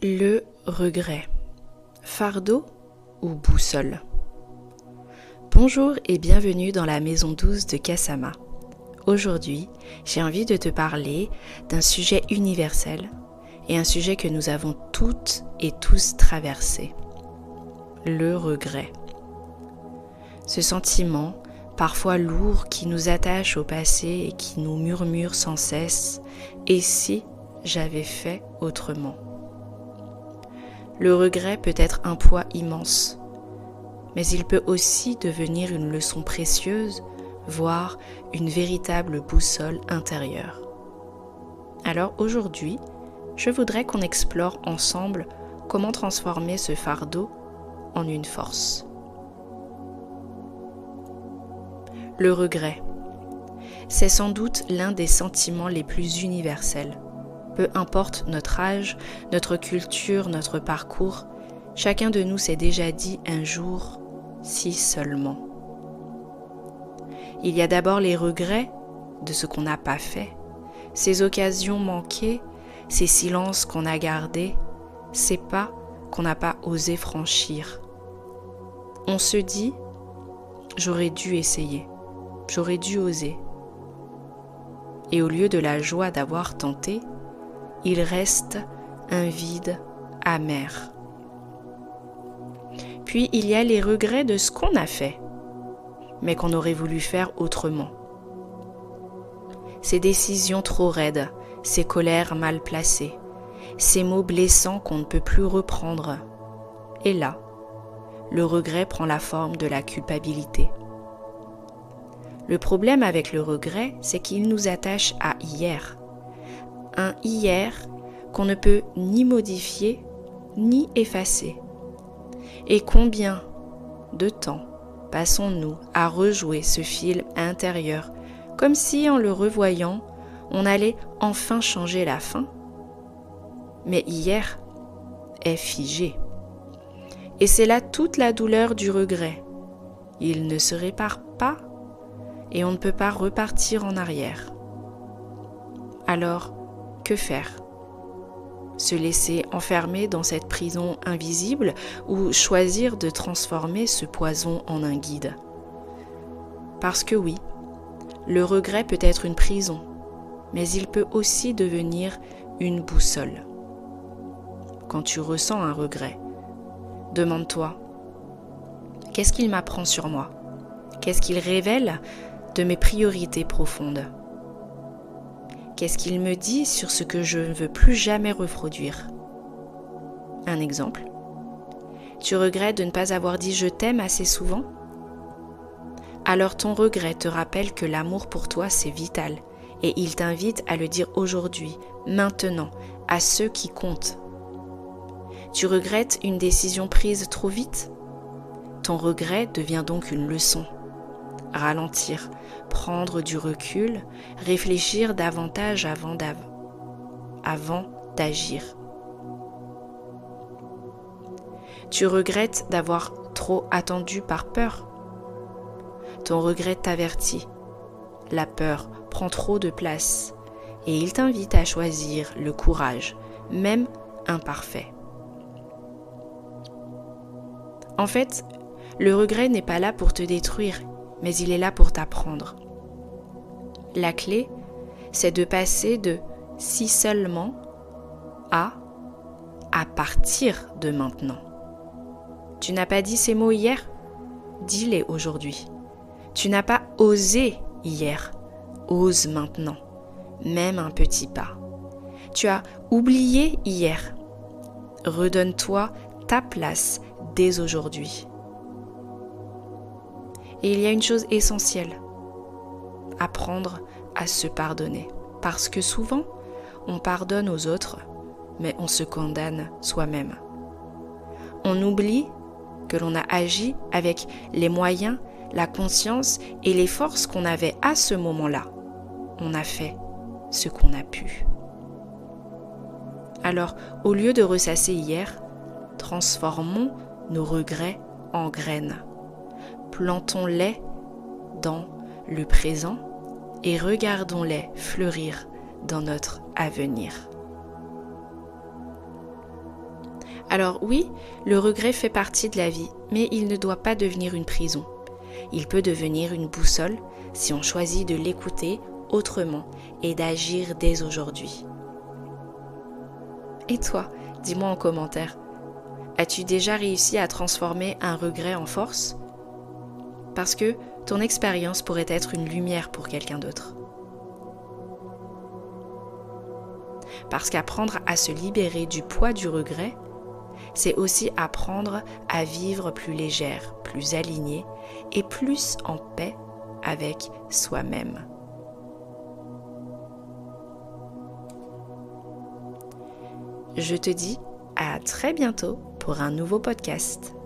Le regret. Fardeau ou boussole? Bonjour et bienvenue dans la maison douce de Kasama. Aujourd'hui, j'ai envie de te parler d'un sujet universel et un sujet que nous avons toutes et tous traversé. Le regret. Ce sentiment, parfois lourd, qui nous attache au passé et qui nous murmure sans cesse « Et si j'avais fait autrement ?» Le regret peut être un poids immense, mais il peut aussi devenir une leçon précieuse, voire une véritable boussole intérieure. Alors aujourd'hui, je voudrais qu'on explore ensemble comment transformer ce fardeau en une force. Le regret, c'est sans doute l'un des sentiments les plus universels. Peu importe notre âge, notre culture, notre parcours, chacun de nous s'est déjà dit un jour « si seulement ». Il y a d'abord les regrets de ce qu'on n'a pas fait, ces occasions manquées, ces silences qu'on a gardés, ces pas qu'on n'a pas osé franchir. On se dit « j'aurais dû essayer, j'aurais dû oser ». Et au lieu de la joie d'avoir tenté, il reste un vide amer. Puis il y a les regrets de ce qu'on a fait, mais qu'on aurait voulu faire autrement. Ces décisions trop raides, ces colères mal placées, ces mots blessants qu'on ne peut plus reprendre. Et là, le regret prend la forme de la culpabilité. Le problème avec le regret, c'est qu'il nous attache à hier. Un hier qu'on ne peut ni modifier ni effacer. Et combien de temps passons-nous à rejouer ce film intérieur, comme si en le revoyant, on allait enfin changer la fin? Mais hier est figé. Et c'est là toute la douleur du regret. Il ne se répare pas et on ne peut pas repartir en arrière. Alors, que faire? Se laisser enfermer dans cette prison invisible ou choisir de transformer ce poison en un guide? Parce que oui, le regret peut être une prison, mais il peut aussi devenir une boussole. Quand tu ressens un regret, demande-toi, qu'est-ce qu'il m'apprend sur moi? Qu'est-ce qu'il révèle de mes priorités profondes? Qu'est-ce qu'il me dit sur ce que je ne veux plus jamais reproduire? Un exemple. Tu regrettes de ne pas avoir dit « je t'aime » assez souvent? Alors ton regret te rappelle que l'amour pour toi c'est vital et il t'invite à le dire aujourd'hui, maintenant, à ceux qui comptent. Tu regrettes une décision prise trop vite? Ton regret devient donc une leçon. Ralentir, prendre du recul, réfléchir davantage avant d'agir. Tu regrettes d'avoir trop attendu par peur. Ton regret t'avertit. La peur prend trop de place et il t'invite à choisir le courage, même imparfait. En fait, le regret n'est pas là pour te détruire, mais il est là pour t'apprendre. La clé, c'est de passer de « si seulement » à partir de maintenant. Tu n'as pas dit ces mots hier? Dis-les aujourd'hui. Tu n'as pas osé hier? Ose maintenant, même un petit pas. Tu as oublié hier? Redonne-toi ta place dès aujourd'hui. Et il y a une chose essentielle, apprendre à se pardonner. Parce que souvent, on pardonne aux autres, mais on se condamne soi-même. On oublie que l'on a agi avec les moyens, la conscience et les forces qu'on avait à ce moment-là. On a fait ce qu'on a pu. Alors, au lieu de ressasser hier, transformons nos regrets en graines. Plantons-les dans le présent et regardons-les fleurir dans notre avenir. Alors oui, le regret fait partie de la vie, mais il ne doit pas devenir une prison. Il peut devenir une boussole si on choisit de l'écouter autrement et d'agir dès aujourd'hui. Et toi, dis-moi en commentaire, as-tu déjà réussi à transformer un regret en force ? Parce que ton expérience pourrait être une lumière pour quelqu'un d'autre. Parce qu'apprendre à se libérer du poids du regret, c'est aussi apprendre à vivre plus légère, plus alignée et plus en paix avec soi-même. Je te dis à très bientôt pour un nouveau podcast.